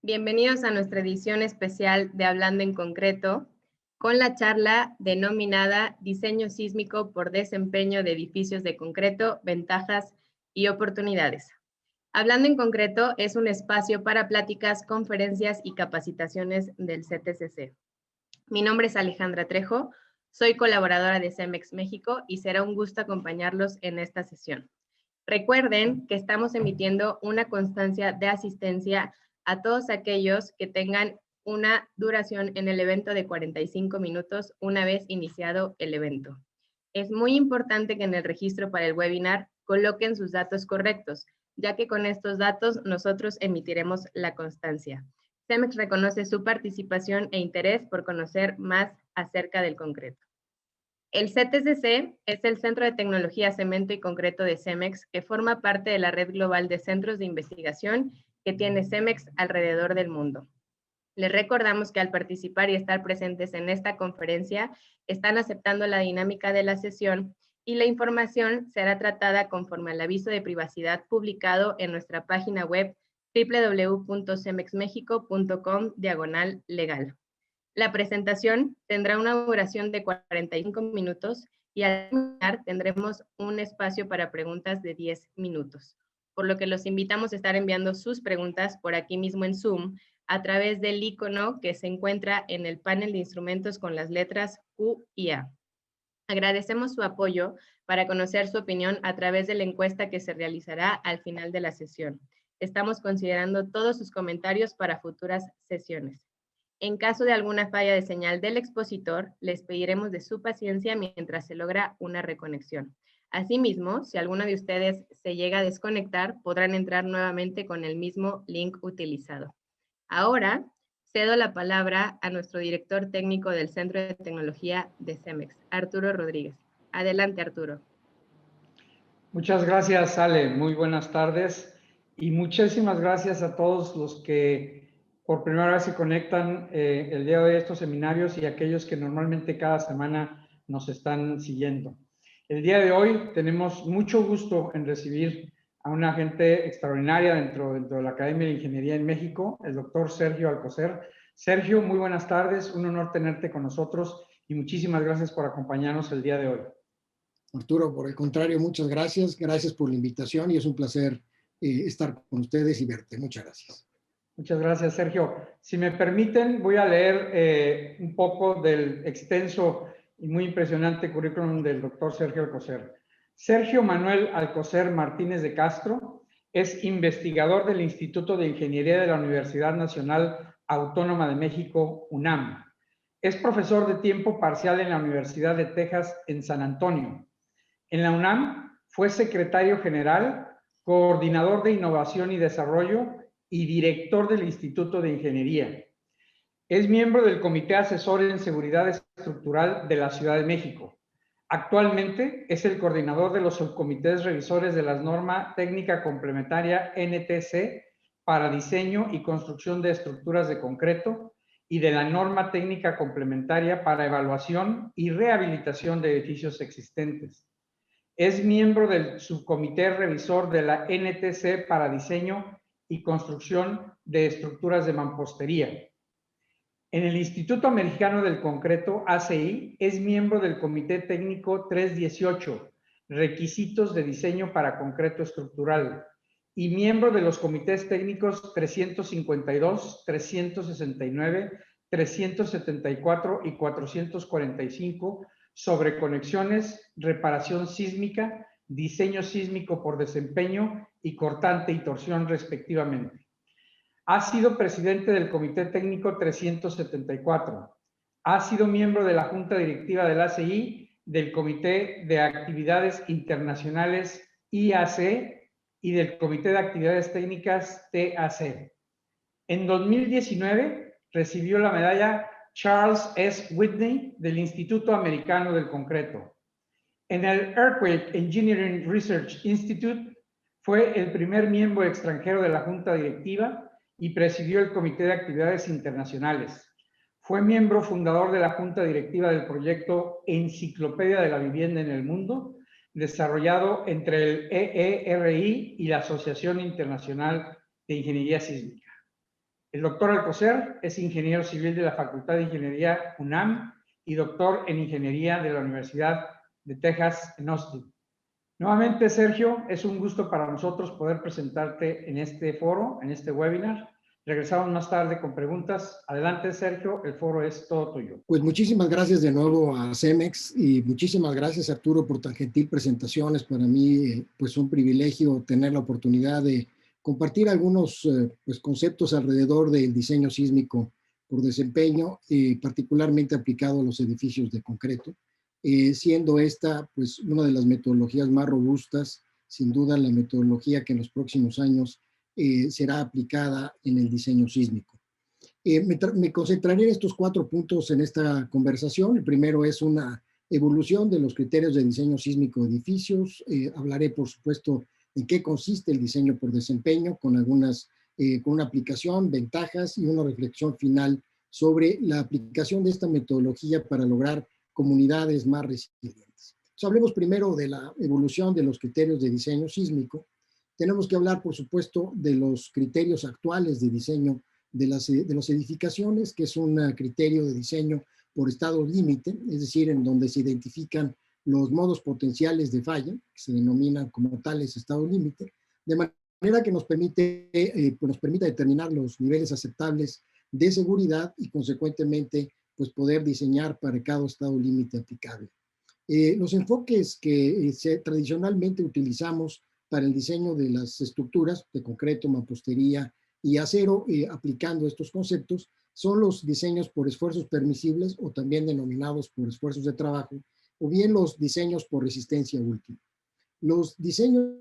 Bienvenidos a nuestra edición especial de Hablando en Concreto, con la charla denominada Diseño sísmico por desempeño de edificios de concreto, ventajas y oportunidades. Hablando en Concreto es un espacio para pláticas, conferencias y capacitaciones del CTCC. Mi nombre es Alejandra Trejo, soy colaboradora de CEMEX México y será un gusto acompañarlos en esta sesión. Recuerden que estamos emitiendo una constancia de asistencia a todos aquellos que tengan una duración en el evento de 45 minutos una vez iniciado el evento. Es muy importante que en el registro para el webinar coloquen sus datos correctos, ya que con estos datos nosotros emitiremos la constancia. CEMEX reconoce su participación e interés por conocer más acerca del concreto. El CTCC es el Centro de Tecnología Cemento y Concreto de CEMEX, que forma parte de la red global de centros de investigación que tiene CEMEX alrededor del mundo. Les recordamos que al participar y estar presentes en esta conferencia, están aceptando la dinámica de la sesión y la información será tratada conforme al aviso de privacidad publicado en nuestra página web www.cemexmexico.com/legal. La presentación tendrá una duración de 45 minutos y al terminar tendremos un espacio para preguntas de 10 minutos, por lo que los invitamos a estar enviando sus preguntas por aquí mismo en Zoom a través del icono que se encuentra en el panel de instrumentos con las letras Q y A. Agradecemos su apoyo para conocer su opinión a través de la encuesta que se realizará al final de la sesión. Estamos considerando todos sus comentarios para futuras sesiones. En caso de alguna falla de señal del expositor, les pediremos de su paciencia mientras se logra una reconexión. Asimismo, si alguno de ustedes se llega a desconectar, podrán entrar nuevamente con el mismo link utilizado. Ahora, cedo la palabra a nuestro director técnico del Centro de Tecnología de CEMEX, Arturo Rodríguez. Adelante, Arturo. Muchas gracias, Ale. Muy buenas tardes. Y muchísimas gracias a todos los que por primera vez se conectan el día de hoy a estos seminarios y aquellos que normalmente cada semana nos están siguiendo. El día de hoy tenemos mucho gusto en recibir a una gente extraordinaria dentro de la Academia de Ingeniería en México, el doctor Sergio Alcocer. Sergio, muy buenas tardes. Un honor tenerte con nosotros y muchísimas gracias por acompañarnos el día de hoy. Arturo, por el contrario, muchas gracias. Gracias por la invitación y es un placer estar con ustedes y verte. Muchas gracias. Muchas gracias, Sergio. Si me permiten, voy a leer un poco del extenso y muy impresionante currículum del doctor Sergio Alcocer. Sergio Manuel Alcocer Martínez de Castro es investigador del Instituto de Ingeniería de la Universidad Nacional Autónoma de México, UNAM. Es profesor de tiempo parcial en la Universidad de Texas en San Antonio. En la UNAM fue secretario general, coordinador de innovación y desarrollo y director del Instituto de Ingeniería. Es miembro del Comité Asesor en Seguridad Estructural de la Ciudad de México. Actualmente es el coordinador de los subcomités revisores de la norma técnica complementaria NTC para diseño y construcción de estructuras de concreto y de la norma técnica complementaria para evaluación y rehabilitación de edificios existentes. Es miembro del subcomité revisor de la NTC para diseño y construcción de estructuras de mampostería. En el Instituto Americano del Concreto, ACI, es miembro del Comité Técnico 318, Requisitos de Diseño para Concreto Estructural, y miembro de los comités técnicos 352, 369, 374 y 445 sobre conexiones, reparación sísmica, diseño sísmico por desempeño y cortante y torsión respectivamente. Ha sido presidente del Comité Técnico 374. Ha sido miembro de la Junta Directiva del ACI, del Comité de Actividades Internacionales IAC y del Comité de Actividades Técnicas TAC. En 2019 recibió la medalla Charles S. Whitney del Instituto Americano del Concreto. En el Earthquake Engineering Research Institute fue el primer miembro extranjero de la Junta Directiva y presidió el Comité de Actividades Internacionales. Fue miembro fundador de la Junta Directiva del proyecto Enciclopedia de la Vivienda en el Mundo, desarrollado entre el EERI y la Asociación Internacional de Ingeniería Sísmica. El doctor Alcocer es ingeniero civil de la Facultad de Ingeniería UNAM y doctor en Ingeniería de la Universidad de Texas en Austin. Nuevamente, Sergio, es un gusto para nosotros poder presentarte en este foro, en este webinar. Regresamos más tarde con preguntas. Adelante, Sergio, el foro es todo tuyo. Pues muchísimas gracias de nuevo a CEMEX y muchísimas gracias, Arturo, por tan gentil presentaciones. Para mí, pues un privilegio tener la oportunidad de compartir algunos pues, conceptos alrededor del diseño sísmico por desempeño, particularmente aplicado a los edificios de concreto, siendo esta pues una de las metodologías más robustas, sin duda la metodología que en los próximos años será aplicada en el diseño sísmico. Me concentraré en estos 4 puntos en esta conversación. El primero es una evolución de los criterios de diseño sísmico de edificios. Hablaré, por supuesto, en qué consiste el diseño por desempeño, con una aplicación, ventajas y una reflexión final sobre la aplicación de esta metodología para lograr comunidades más resilientes. Entonces, hablemos primero de la evolución de los criterios de diseño sísmico. Tenemos que hablar, por supuesto, de los criterios actuales de diseño de las edificaciones, que es un criterio de diseño por estado límite, es decir, en donde se identifican los modos potenciales de falla, que se denominan como tales estado límite, de manera que nos permita determinar los niveles aceptables de seguridad y, consecuentemente, pues poder diseñar para cada estado límite aplicable. Los enfoques que tradicionalmente utilizamos para el diseño de las estructuras de concreto, mampostería y acero, aplicando estos conceptos, son los diseños por esfuerzos permisibles o también denominados por esfuerzos de trabajo, o bien los diseños por resistencia última. Los diseños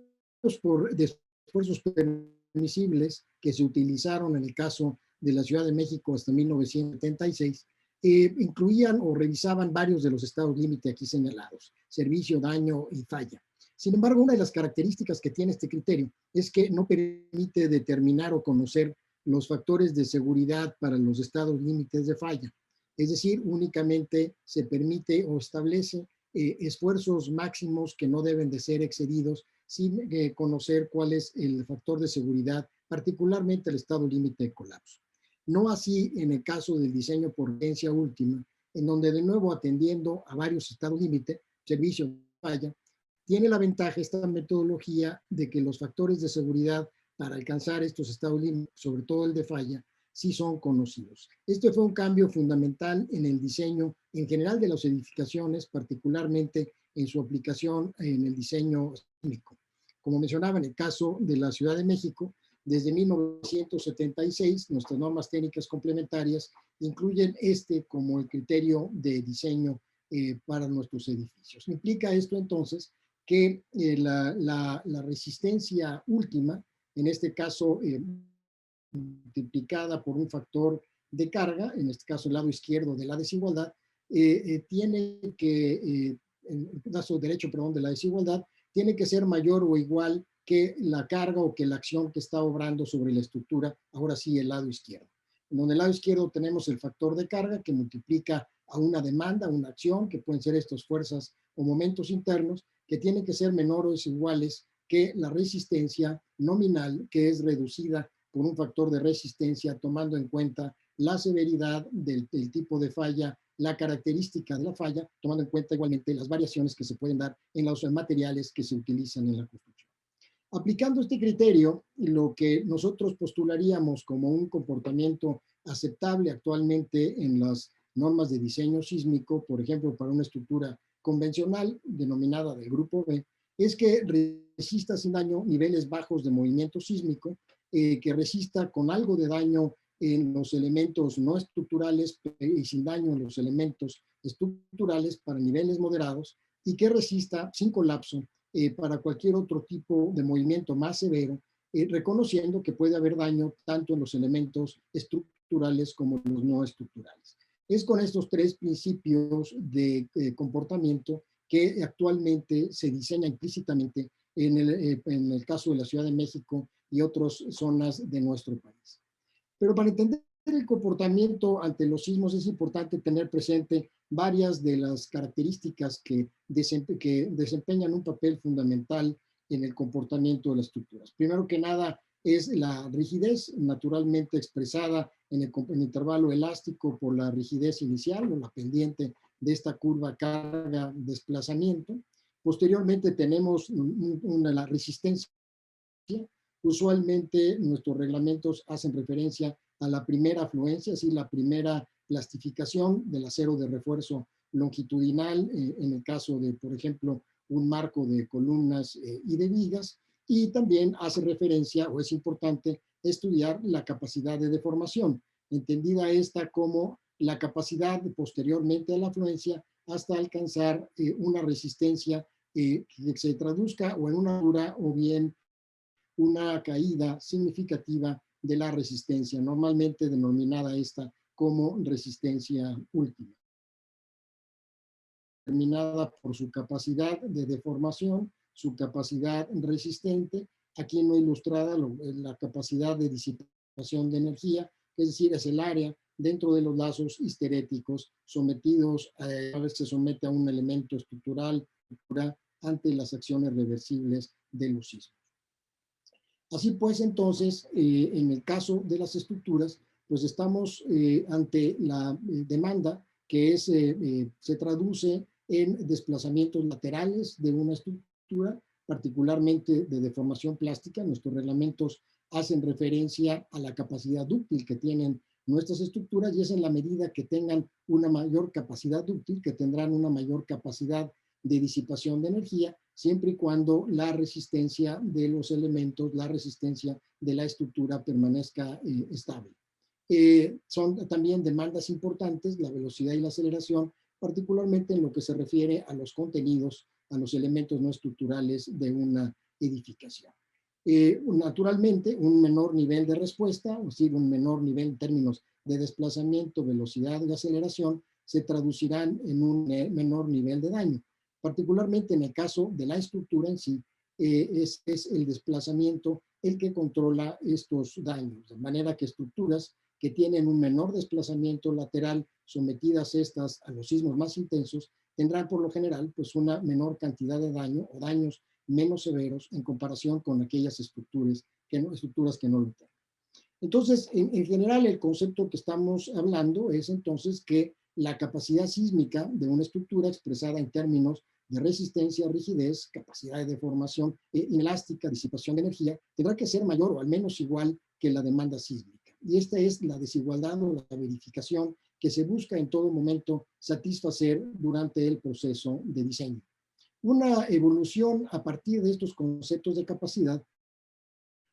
de esfuerzos permisibles que se utilizaron en el caso de la Ciudad de México hasta 1976 incluían o revisaban varios de los estados límite aquí señalados: servicio, daño y falla. Sin embargo, una de las características que tiene este criterio es que no permite determinar o conocer los factores de seguridad para los estados límites de falla. Es decir, únicamente se permite o establece esfuerzos máximos que no deben de ser excedidos sin conocer cuál es el factor de seguridad, particularmente el estado límite de colapso. No así en el caso del diseño por urgencia última, en donde de nuevo atendiendo a varios estados límite, servicio, falla, tiene la ventaja esta metodología de que los factores de seguridad para alcanzar estos estados límite, sobre todo el de falla, sí son conocidos. Este fue un cambio fundamental en el diseño en general de las edificaciones, particularmente en su aplicación en el diseño sísmico. Como mencionaba, en el caso de la Ciudad de México, desde 1976, nuestras normas técnicas complementarias incluyen este como el criterio de diseño para nuestros edificios. Implica esto entonces que la resistencia última, en este caso multiplicada por un factor de carga, en este caso el lado izquierdo de la desigualdad, tiene que, en el caso derecho, perdón, de la desigualdad, tiene que ser mayor o igual que la carga o que la acción que está obrando sobre la estructura, ahora sí el lado izquierdo. En donde el lado izquierdo tenemos el factor de carga que multiplica a una demanda, una acción, que pueden ser estas fuerzas o momentos internos, que tienen que ser menores o iguales que la resistencia nominal, que es reducida por un factor de resistencia, tomando en cuenta la severidad del tipo de falla, la característica de la falla, tomando en cuenta igualmente las variaciones que se pueden dar en los materiales que se utilizan en la construcción. Aplicando este criterio, lo que nosotros postularíamos como un comportamiento aceptable actualmente en las normas de diseño sísmico, por ejemplo, para una estructura convencional denominada del grupo B, es que resista sin daño niveles bajos de movimiento sísmico, que resista con algo de daño en los elementos no estructurales y sin daño en los elementos estructurales para niveles moderados, y que resista sin colapso para cualquier otro tipo de movimiento más severo, reconociendo que puede haber daño tanto en los elementos estructurales como en los no estructurales. Es con estos 3 principios de comportamiento que actualmente se diseña implícitamente en el caso de la Ciudad de México y otras zonas de nuestro país. Pero para entender el comportamiento ante los sismos es importante tener presente varias de las características que desempeñan un papel fundamental en el comportamiento de las estructuras. Primero que nada, es la rigidez, naturalmente expresada en el intervalo elástico por la rigidez inicial o la pendiente de esta curva carga-desplazamiento. Posteriormente tenemos la resistencia. Usualmente nuestros reglamentos hacen referencia a la primera afluencia, es decir, la primera plastificación del acero de refuerzo longitudinal, en el caso de, por ejemplo, un marco de columnas y de vigas, y también hace referencia, o es importante, estudiar la capacidad de deformación, entendida esta como la capacidad posteriormente a la afluencia hasta alcanzar una resistencia que se traduzca o en una altura o bien una caída significativa de la resistencia, normalmente denominada esta como resistencia última, determinada por su capacidad de deformación, su capacidad resistente, aquí no ilustrada la capacidad de disipación de energía, es decir, es el área dentro de los lazos histeréticos sometidos, a veces se somete a un elemento estructural ante las acciones reversibles de los sismos. Así pues, entonces, en el caso de las estructuras, pues estamos ante la demanda que se traduce en desplazamientos laterales de una estructura, particularmente de deformación plástica. Nuestros reglamentos hacen referencia a la capacidad dúctil que tienen nuestras estructuras y es en la medida que tengan una mayor capacidad dúctil, que tendrán una mayor capacidad de disipación de energía, siempre y cuando la resistencia de los elementos, la resistencia de la estructura permanezca estable. Son también demandas importantes la velocidad y la aceleración, particularmente en lo que se refiere a los contenidos, a los elementos no estructurales de una edificación. Naturalmente, un menor nivel de respuesta, es decir, un menor nivel en términos de desplazamiento, velocidad y aceleración, se traducirán en un menor nivel de daño. Particularmente en el caso de la estructura en sí, es el desplazamiento el que controla estos daños, de manera que estructuras que tienen un menor desplazamiento lateral, sometidas estas a los sismos más intensos, tendrán por lo general pues una menor cantidad de daño o daños menos severos en comparación con aquellas estructuras que no lo tienen. Entonces, en general, el concepto que estamos hablando es entonces que la capacidad sísmica de una estructura expresada en términos de resistencia, rigidez, capacidad de deformación elástica, disipación de energía, tendrá que ser mayor o al menos igual que la demanda sísmica. Y esta es la desigualdad o la verificación que se busca en todo momento satisfacer durante el proceso de diseño. Una evolución a partir de estos conceptos de capacidad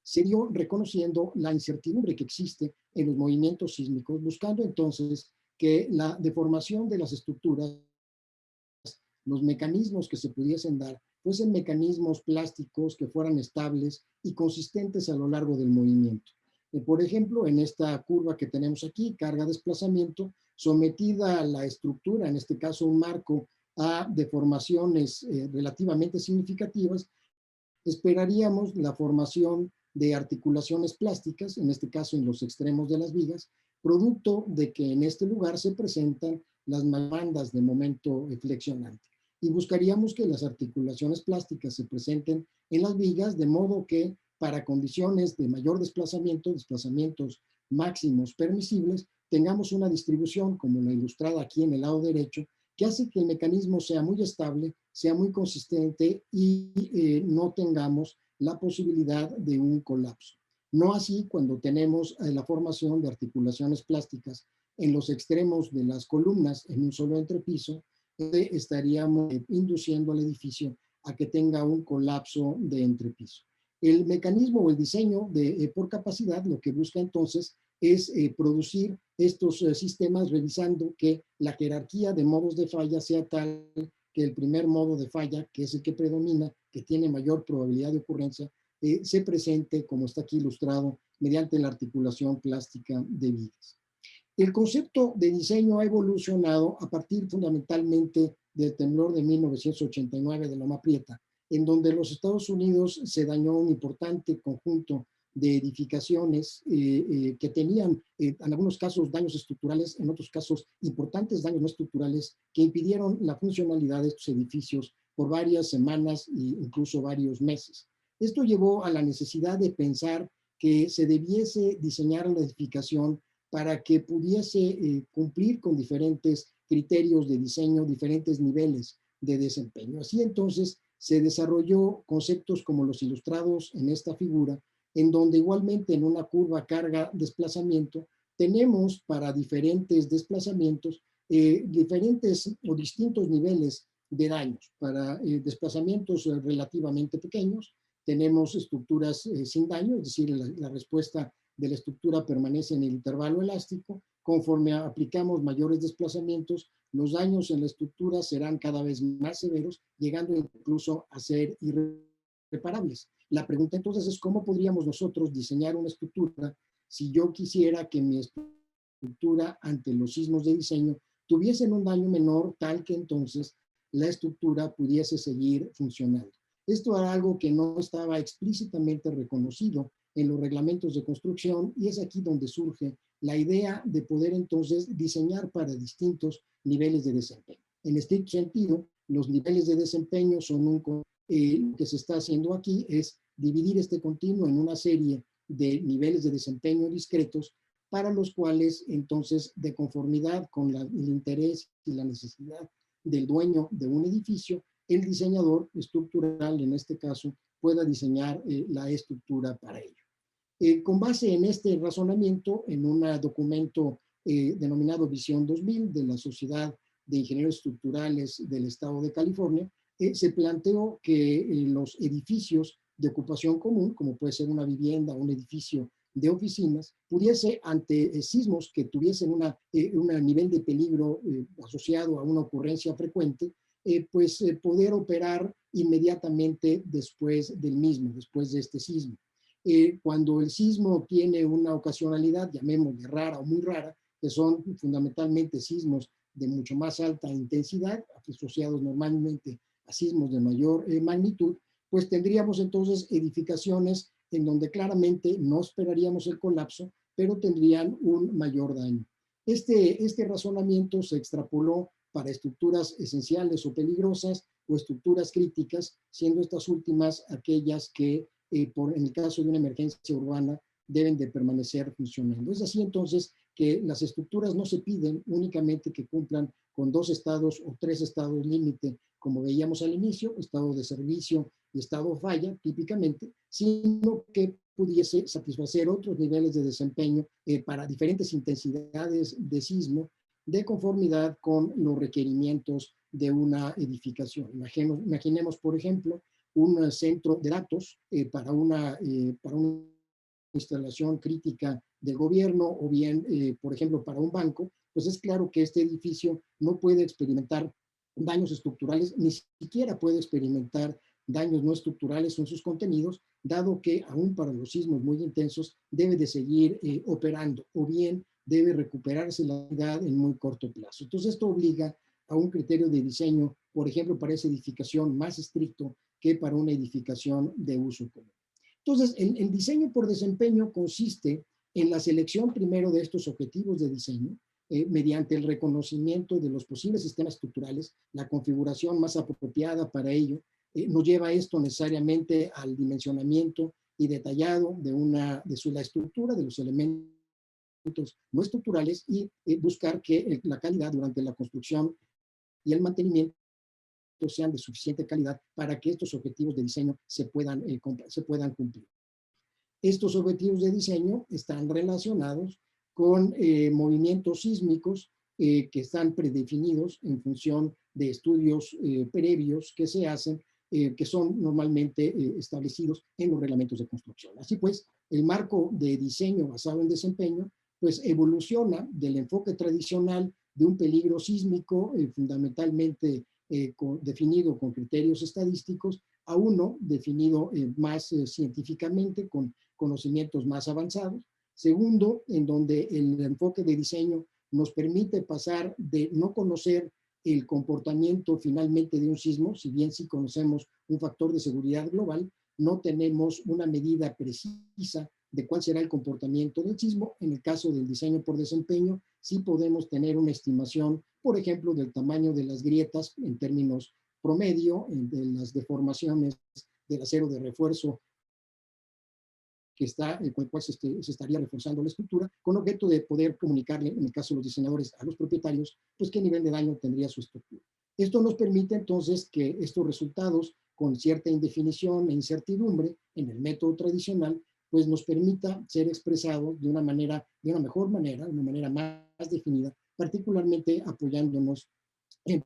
se dio reconociendo la incertidumbre que existe en los movimientos sísmicos, buscando entonces que la deformación de las estructuras, los mecanismos que se pudiesen dar, fuesen mecanismos plásticos que fueran estables y consistentes a lo largo del movimiento. Por ejemplo, en esta curva que tenemos aquí, carga-desplazamiento, sometida a la estructura, en este caso un marco, a deformaciones relativamente significativas, esperaríamos la formación de articulaciones plásticas, en este caso en los extremos de las vigas, producto de que en este lugar se presentan las bandas de momento flexionante. Y buscaríamos que las articulaciones plásticas se presenten en las vigas, de modo que para condiciones de mayor desplazamiento, desplazamientos máximos permisibles, tengamos una distribución como la ilustrada aquí en el lado derecho, que hace que el mecanismo sea muy estable, sea muy consistente y no tengamos la posibilidad de un colapso. No así cuando tenemos la formación de articulaciones plásticas en los extremos de las columnas en un solo entrepiso, estaríamos induciendo al edificio a que tenga un colapso de entrepiso. El mecanismo o el diseño por capacidad lo que busca entonces es producir estos sistemas revisando que la jerarquía de modos de falla sea tal que el primer modo de falla, que es el que predomina, que tiene mayor probabilidad de ocurrencia, se presente, como está aquí ilustrado, mediante la articulación plástica de vigas. El concepto de diseño ha evolucionado a partir fundamentalmente del temblor de 1989 de Loma Prieta, en donde los Estados Unidos se dañó un importante conjunto de edificaciones que tenían en algunos casos daños estructurales, en otros casos importantes daños no estructurales que impidieron la funcionalidad de estos edificios por varias semanas e incluso varios meses. Esto llevó a la necesidad de pensar que se debiese diseñar la edificación para que pudiese cumplir con diferentes criterios de diseño, diferentes niveles de desempeño. Así entonces se desarrolló conceptos como los ilustrados en esta figura, en donde igualmente en una curva carga-desplazamiento tenemos para diferentes desplazamientos diferentes o distintos niveles de daños. Para desplazamientos relativamente pequeños tenemos estructuras sin daño, es decir, la respuesta de la estructura permanece en el intervalo elástico. Conforme aplicamos mayores desplazamientos, los daños en la estructura serán cada vez más severos, llegando incluso a ser irreparables. La pregunta entonces es cómo podríamos nosotros diseñar una estructura si yo quisiera que mi estructura ante los sismos de diseño tuviesen un daño menor, tal que entonces la estructura pudiese seguir funcionando. Esto era algo que no estaba explícitamente reconocido en los reglamentos de construcción, y es aquí donde surge la idea de poder entonces diseñar para distintos niveles de desempeño. En este sentido, los niveles de desempeño son lo que se está haciendo aquí es dividir este continuo en una serie de niveles de desempeño discretos, para los cuales entonces, de conformidad con el interés y la necesidad del dueño de un edificio, el diseñador estructural, en este caso, pueda diseñar la estructura para ello. Con base en este razonamiento, en un documento denominado Visión 2000 de la Sociedad de Ingenieros Estructurales del Estado de California, se planteó que los edificios de ocupación común, como puede ser una vivienda o un edificio de oficinas, pudiese ante sismos que tuviesen un nivel de peligro asociado a una ocurrencia frecuente, poder operar inmediatamente después del mismo, después de este sismo. Cuando el sismo tiene una ocasionalidad, llamémosle rara o muy rara, que son fundamentalmente sismos de mucho más alta intensidad, asociados normalmente a sismos de mayor magnitud, pues tendríamos entonces edificaciones en donde claramente no esperaríamos el colapso, pero tendrían un mayor daño. Este razonamiento se extrapoló para estructuras esenciales o peligrosas o estructuras críticas, siendo estas últimas aquellas que, en el caso de una emergencia urbana, deben de permanecer funcionando. Es así entonces que las estructuras no se piden únicamente que cumplan con 2 estados o 3 estados límite, como veíamos al inicio, estado de servicio y estado falla, típicamente, sino que pudiese satisfacer otros niveles de desempeño para diferentes intensidades de sismo, de conformidad con los requerimientos de una edificación. Imaginemos, por ejemplo, un centro de datos para una instalación crítica del gobierno, o bien, por ejemplo, para un banco, pues es claro que este edificio no puede experimentar daños estructurales, ni siquiera puede experimentar daños no estructurales en sus contenidos, dado que aún para los sismos muy intensos debe de seguir operando, o bien debe recuperarse la unidad en muy corto plazo. Entonces esto obliga a un criterio de diseño, por ejemplo, para esa edificación más estricto que para una edificación de uso común. Entonces, el diseño por desempeño consiste en la selección primero de estos objetivos de diseño, mediante el reconocimiento de los posibles sistemas estructurales, la configuración más apropiada para ello. Nos lleva esto necesariamente al dimensionamiento y detallado de la estructura, de los elementos no estructurales, y buscar que la calidad durante la construcción y el mantenimiento sean de suficiente calidad para que estos objetivos de diseño se puedan cumplir. Estos objetivos de diseño están relacionados con movimientos sísmicos que están predefinidos en función de estudios previos que se hacen, que son normalmente establecidos en los reglamentos de construcción. Así pues, el marco de diseño basado en desempeño pues evoluciona del enfoque tradicional de un peligro sísmico fundamentalmente definido con criterios estadísticos, a uno definido más científicamente, con conocimientos más avanzados. Segundo, en donde el enfoque de diseño nos permite pasar de no conocer el comportamiento finalmente de un sismo, si bien sí conocemos un factor de seguridad global, no tenemos una medida precisa de cuál será el comportamiento del sismo. En el caso del diseño por desempeño, sí podemos tener una estimación, por ejemplo, del tamaño de las grietas en términos promedio, de las deformaciones del acero de refuerzo con el cual se estaría reforzando la estructura, con objeto de poder comunicarle, en el caso de los diseñadores, a los propietarios, pues qué nivel de daño tendría su estructura. Esto nos permite entonces que estos resultados, con cierta indefinición e incertidumbre en el método tradicional, pues nos permita ser expresados de una mejor manera, de una manera más definida, particularmente apoyándonos en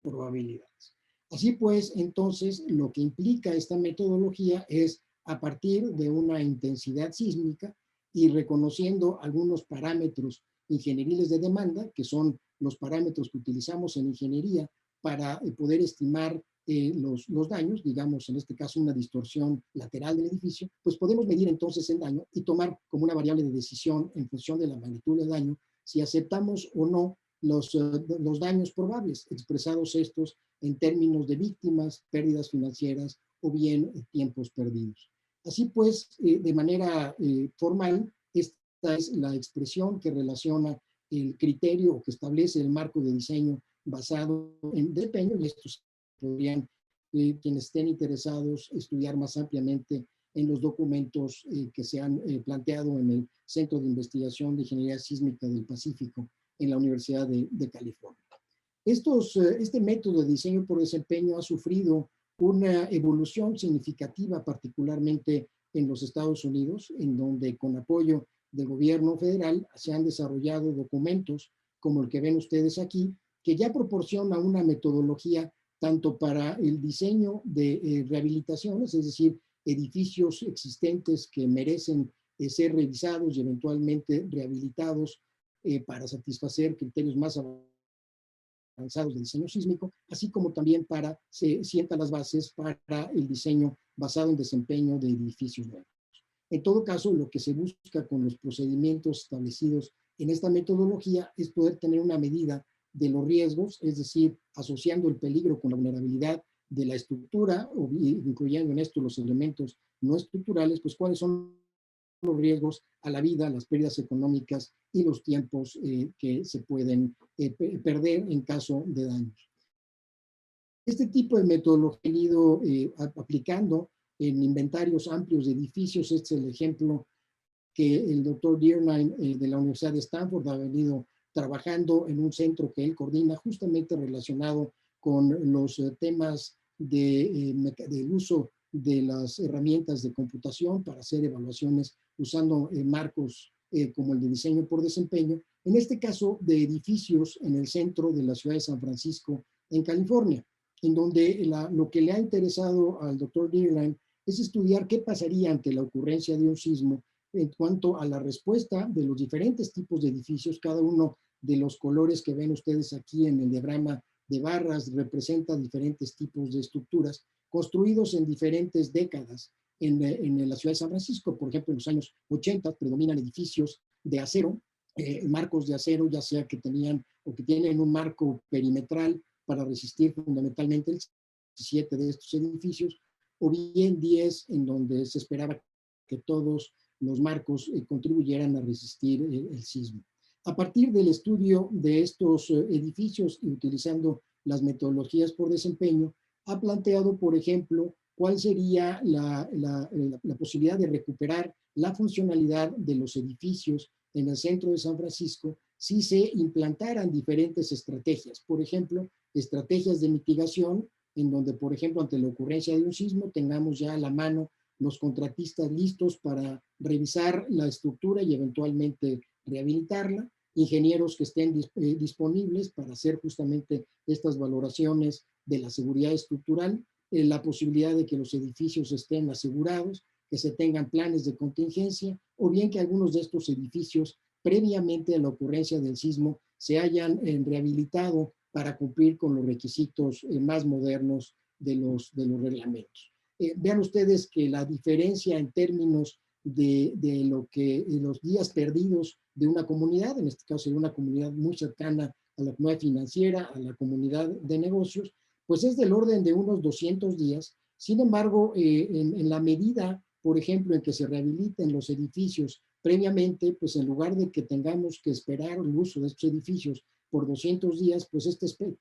probabilidades. Así pues, entonces, lo que implica esta metodología es, a partir de una intensidad sísmica y reconociendo algunos parámetros ingenieriles de demanda, que son los parámetros que utilizamos en ingeniería para poder estimar los daños, digamos en este caso una distorsión lateral del edificio, pues podemos medir entonces el daño y tomar como una variable de decisión en función de la magnitud del daño si aceptamos o no los daños probables, expresados estos en términos de víctimas, pérdidas financieras o bien tiempos perdidos. Así pues, de manera formal, esta es la expresión que relaciona el criterio o que establece el marco de diseño basado en desempeño, y estos podrían, quienes estén interesados, estudiar más ampliamente en los documentos que se han planteado en el Centro de Investigación de Ingeniería Sísmica del Pacífico en la Universidad de California. Este método de diseño por desempeño ha sufrido una evolución significativa, particularmente en los Estados Unidos, en donde con apoyo del gobierno federal se han desarrollado documentos como el que ven ustedes aquí, que ya proporciona una metodología tanto para el diseño de rehabilitaciones, es decir, edificios existentes que merecen ser revisados y eventualmente rehabilitados para satisfacer criterios más avanzados de diseño sísmico, así como también para se sientan las bases para el diseño basado en desempeño de edificios nuevos. En todo caso, lo que se busca con los procedimientos establecidos en esta metodología es poder tener una medida de los riesgos, es decir, asociando el peligro con la vulnerabilidad de la estructura, o incluyendo en esto los elementos no estructurales, pues cuáles son los riesgos a la vida, las pérdidas económicas y los tiempos que se pueden perder en caso de daños. Este tipo de metodología he ido aplicando en inventarios amplios de edificios. Este es el ejemplo que el doctor Dearline de la Universidad de Stanford ha venido trabajando en un centro que él coordina justamente relacionado con los temas del uso de las herramientas de computación para hacer evaluaciones usando marcos como el de diseño por desempeño, en este caso de edificios en el centro de la ciudad de San Francisco, en California, en donde lo que le ha interesado al doctor Dearline es estudiar qué pasaría ante la ocurrencia de un sismo en cuanto a la respuesta de los diferentes tipos de edificios. Cada uno de los colores que ven ustedes aquí en el diagrama de barras representa diferentes tipos de estructuras construidos en diferentes décadas en la ciudad de San Francisco. Por ejemplo, en los años 80 predominan edificios de acero, marcos de acero, ya sea que tenían o que tienen un marco perimetral para resistir fundamentalmente el 17 de estos edificios, o bien 10 en donde se esperaba que todos los marcos contribuyeran a resistir el sismo. A partir del estudio de estos edificios y utilizando las metodologías por desempeño, ha planteado, por ejemplo, cuál sería la posibilidad de recuperar la funcionalidad de los edificios en el centro de San Francisco si se implantaran diferentes estrategias. Por ejemplo, estrategias de mitigación, en donde, por ejemplo, ante la ocurrencia de un sismo, tengamos ya a la mano los contratistas listos para revisar la estructura y eventualmente rehabilitarla, ingenieros que estén disponibles para hacer justamente estas valoraciones de la seguridad estructural, la posibilidad de que los edificios estén asegurados, que se tengan planes de contingencia, o bien que algunos de estos edificios previamente a la ocurrencia del sismo se hayan rehabilitado para cumplir con los requisitos más modernos de los reglamentos. Vean ustedes que la diferencia en términos de los días perdidos de una comunidad, en este caso de una comunidad muy cercana a la comunidad financiera, a la comunidad de negocios, pues es del orden de unos 200 días. Sin embargo, en la medida, por ejemplo, en que se rehabiliten los edificios previamente, pues en lugar de que tengamos que esperar el uso de estos edificios por 200 días, pues este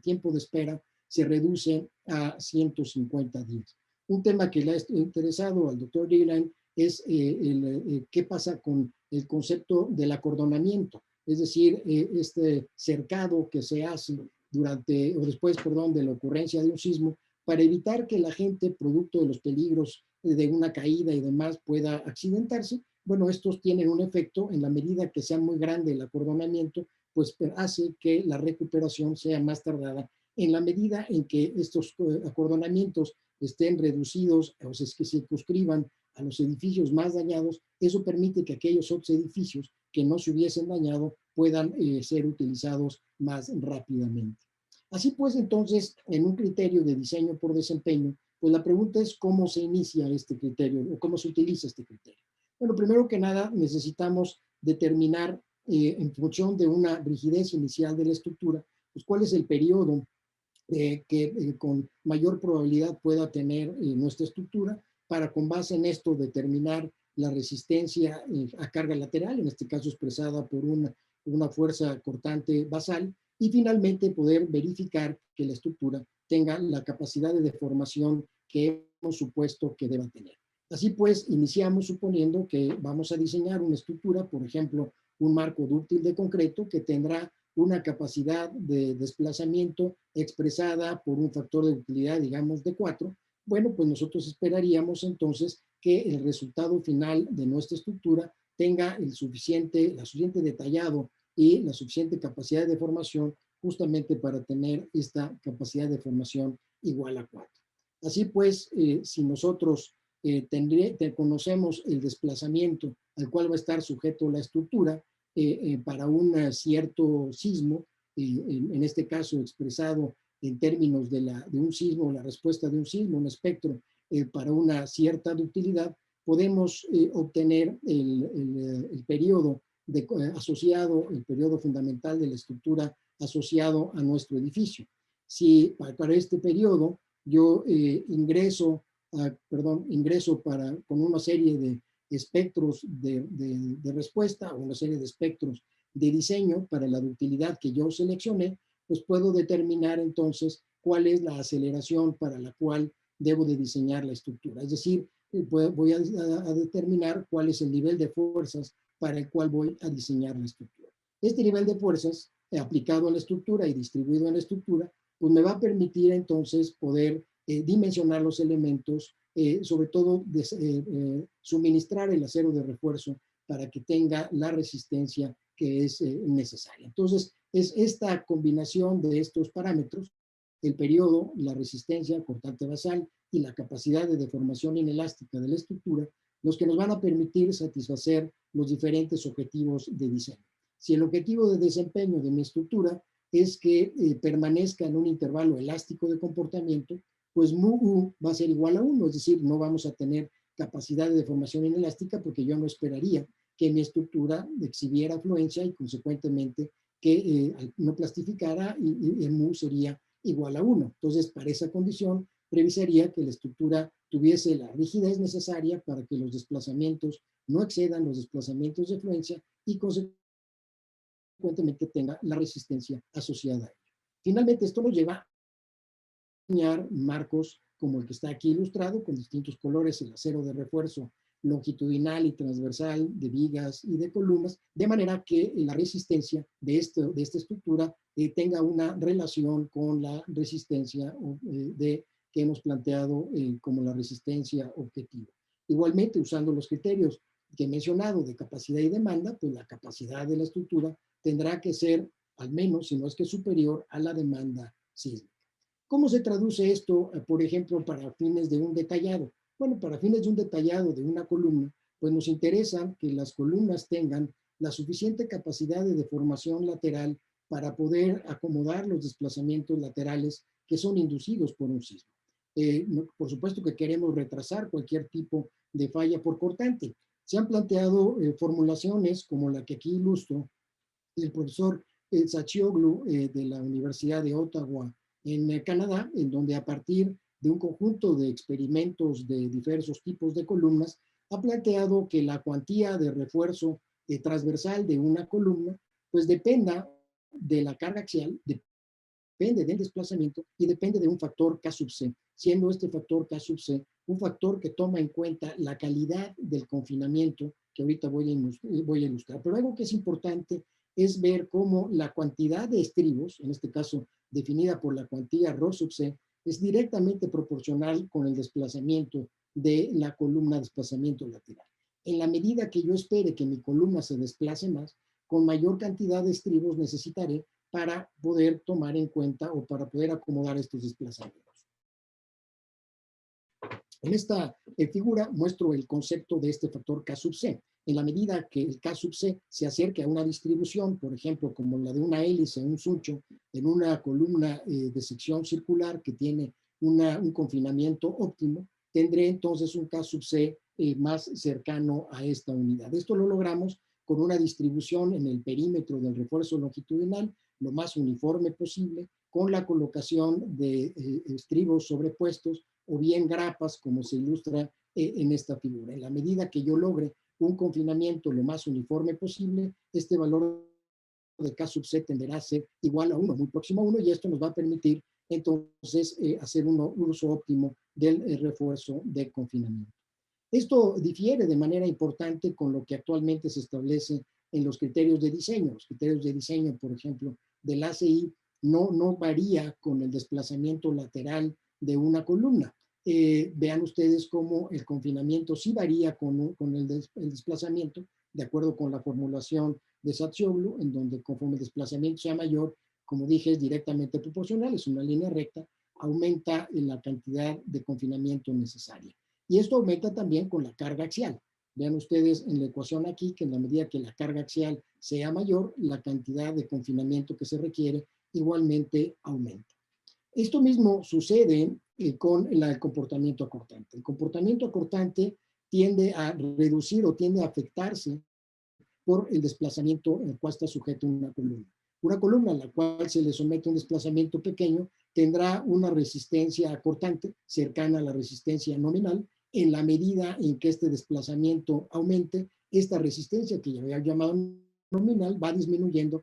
tiempo de espera se reduce a 150 días. Un tema que le ha interesado al doctor Dearline es qué pasa con el concepto del acordonamiento, es decir, este cercado que se hace durante o después, perdón, de la ocurrencia de un sismo para evitar que la gente, producto de los peligros de una caída y demás, pueda accidentarse. Bueno, estos tienen un efecto en la medida que sea muy grande el acordonamiento, pues hace que la recuperación sea más tardada. En la medida en que estos acordonamientos estén reducidos o que se circunscriban a los edificios más dañados, eso permite que aquellos otros edificios que no se hubiesen dañado puedan ser utilizados más rápidamente. Así pues, entonces, en un criterio de diseño por desempeño, pues la pregunta es cómo se inicia este criterio o cómo se utiliza este criterio. Bueno, primero que nada necesitamos determinar en función de una rigidez inicial de la estructura, pues cuál es el periodo que con mayor probabilidad pueda tener nuestra estructura para con base en esto determinar la resistencia a carga lateral, en este caso expresada por una fuerza cortante basal, y finalmente poder verificar que la estructura tenga la capacidad de deformación que hemos supuesto que deba tener. Así pues, iniciamos suponiendo que vamos a diseñar una estructura, por ejemplo, un marco dúctil de concreto que tendrá una capacidad de desplazamiento expresada por un factor de utilidad, digamos, de 4, bueno, pues nosotros esperaríamos entonces que el resultado final de nuestra estructura tenga la suficiente detallado y la suficiente capacidad de deformación justamente para tener esta capacidad de formación igual a 4. Así pues, si nosotros conocemos el desplazamiento al cual va a estar sujeto la estructura, para un cierto sismo, en este caso expresado en términos de un sismo, la respuesta de un sismo, un espectro para una cierta ductilidad, podemos obtener el periodo asociado, el periodo fundamental de la estructura asociado a nuestro edificio. Si para este periodo yo ingreso con una serie de espectros de respuesta o una serie de espectros de diseño para la ductilidad que yo seleccioné, pues puedo determinar entonces cuál es la aceleración para la cual debo de diseñar la estructura. Es decir, voy a determinar cuál es el nivel de fuerzas para el cual voy a diseñar la estructura. Este nivel de fuerzas aplicado a la estructura y distribuido en la estructura, pues me va a permitir entonces poder dimensionar los elementos, sobre todo suministrar el acero de refuerzo para que tenga la resistencia que es necesaria. Entonces, es esta combinación de estos parámetros, el periodo, la resistencia cortante basal y la capacidad de deformación inelástica de la estructura, los que nos van a permitir satisfacer los diferentes objetivos de diseño. Si el objetivo de desempeño de mi estructura es que permanezca en un intervalo elástico de comportamiento, pues mu va a ser igual a 1, es decir, no vamos a tener capacidad de deformación inelástica porque yo no esperaría que mi estructura exhibiera afluencia y consecuentemente que no plastificara y el mu sería igual a 1. Entonces, para esa condición, previsaría que la estructura tuviese la rigidez necesaria para que los desplazamientos no excedan los desplazamientos de afluencia y consecuentemente tenga la resistencia asociada a ello. Finalmente, esto nos lleva diseñar marcos como el que está aquí ilustrado, con distintos colores, el acero de refuerzo longitudinal y transversal de vigas y de columnas, de manera que la resistencia de esta estructura tenga una relación con la resistencia que hemos planteado como la resistencia objetiva. Igualmente, usando los criterios que he mencionado de capacidad y demanda, pues la capacidad de la estructura tendrá que ser al menos, si no es que superior, a la demanda sísmica. ¿Cómo se traduce esto, por ejemplo, para fines de un detallado? Bueno, para fines de un detallado de una columna, pues nos interesa que las columnas tengan la suficiente capacidad de deformación lateral para poder acomodar los desplazamientos laterales que son inducidos por un sismo. Por supuesto que queremos retrasar cualquier tipo de falla por cortante. Se han planteado formulaciones como la que aquí ilustro, del profesor Zacioglu de la Universidad de Ottawa en Canadá, en donde a partir de un conjunto de experimentos de diversos tipos de columnas, ha planteado que la cuantía de refuerzo transversal de una columna, pues dependa de la carga axial, depende del desplazamiento y depende de un factor K sub C, siendo este factor K sub C un factor que toma en cuenta la calidad del confinamiento, que ahorita voy a ilustrar. Pero algo que es importante es ver cómo la cantidad de estribos, en este caso definida por la cuantía Rho sub C, es directamente proporcional con el desplazamiento de la columna, desplazamiento lateral. En la medida que yo espere que mi columna se desplace más, con mayor cantidad de estribos necesitaré para poder tomar en cuenta o para poder acomodar estos desplazamientos. En esta figura muestro el concepto de este factor K sub C. En la medida que el K sub C se acerque a una distribución, por ejemplo, como la de una hélice, un suncho, en una columna de sección circular que tiene un confinamiento óptimo, tendré entonces un K sub C más cercano a esta unidad. Esto lo logramos con una distribución en el perímetro del refuerzo longitudinal lo más uniforme posible, con la colocación de estribos sobrepuestos o bien grapas, como se ilustra en esta figura. En la medida que yo logre un confinamiento lo más uniforme posible, este valor de K sub C tenderá a ser igual a 1, muy próximo a 1, y esto nos va a permitir entonces hacer un uso óptimo del refuerzo de confinamiento. Esto difiere de manera importante con lo que actualmente se establece en los criterios de diseño. Los criterios de diseño, por ejemplo, del ACI no varía con el desplazamiento lateral de una columna. Vean ustedes cómo el confinamiento sí varía con el desplazamiento, de acuerdo con la formulación de Satsioglu, en donde conforme el desplazamiento sea mayor, como dije, es directamente proporcional, es una línea recta, aumenta la cantidad de confinamiento necesaria. Y esto aumenta también con la carga axial. Vean ustedes en la ecuación aquí que en la medida que la carga axial sea mayor, la cantidad de confinamiento que se requiere igualmente aumenta. Esto mismo sucede con el comportamiento acortante. El comportamiento acortante tiende a reducir o tiende a afectarse por el desplazamiento en el cual está sujeto una columna. Una columna a la cual se le somete un desplazamiento pequeño tendrá una resistencia acortante cercana a la resistencia nominal. En la medida en que este desplazamiento aumente, esta resistencia que ya había llamado nominal va disminuyendo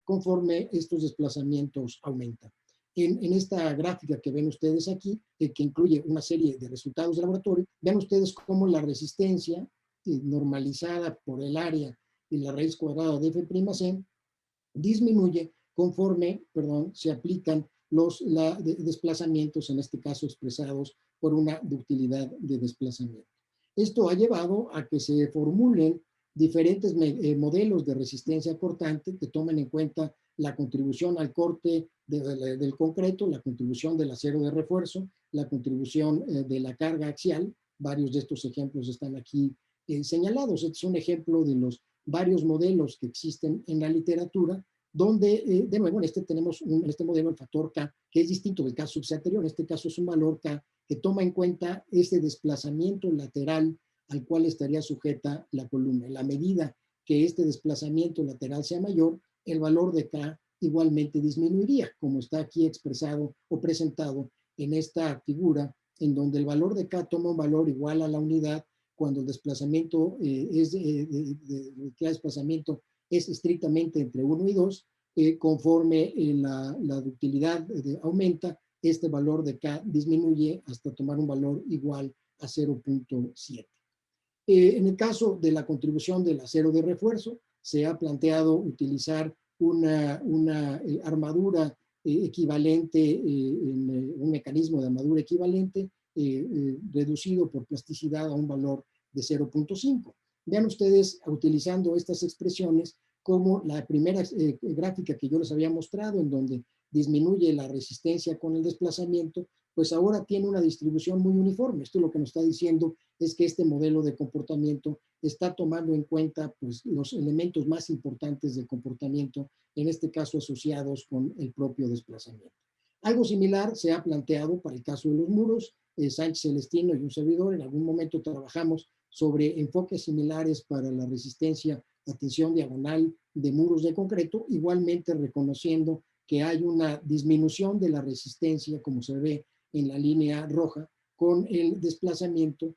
conforme estos desplazamientos aumentan. En esta gráfica que ''ven ustedes aquí, que incluye una serie de resultados de laboratorio, vean ustedes cómo la resistencia normalizada por el área y la raíz cuadrada de F'C disminuye conforme, se aplican los desplazamientos, en este caso expresados por una ductilidad de desplazamiento. Esto ha llevado a que se formulen diferentes modelos de resistencia cortante que tomen en cuenta la contribución al corte del concreto, la contribución del acero de refuerzo, la contribución de la carga axial. Varios de estos ejemplos están aquí señalados. Este es un ejemplo de los varios modelos que existen en la literatura, donde, de nuevo, en este tenemos en este modelo el factor K, que es distinto del K sub C anterior. En este caso es un valor K que toma en cuenta ese desplazamiento lateral al cual estaría sujeta la columna. En la medida que este desplazamiento lateral sea mayor, el valor de K igualmente disminuiría, como está aquí expresado o presentado en esta figura, en donde el valor de K toma un valor igual a la unidad cuando el desplazamiento desplazamiento es estrictamente entre 1 y 2, conforme la ductilidad aumenta, este valor de K disminuye hasta tomar un valor igual a 0.7. En el caso de la contribución del acero de refuerzo, se ha planteado utilizar una armadura equivalente, un mecanismo de armadura equivalente, reducido por plasticidad a un valor de 0.5. Vean ustedes, utilizando estas expresiones, como la primera gráfica que yo les había mostrado, en donde disminuye la resistencia con el desplazamiento, pues ahora tiene una distribución muy uniforme. Esto lo que nos está diciendo es que este modelo de comportamiento está tomando en cuenta pues, los elementos más importantes del comportamiento, en este caso asociados con el propio desplazamiento. Algo similar se ha planteado para el caso de los muros. Sánchez Celestino y un servidor en algún momento trabajamos sobre enfoques similares para la resistencia a tensión diagonal de muros de concreto, igualmente reconociendo que hay una disminución de la resistencia, como se ve en la línea roja, con el desplazamiento,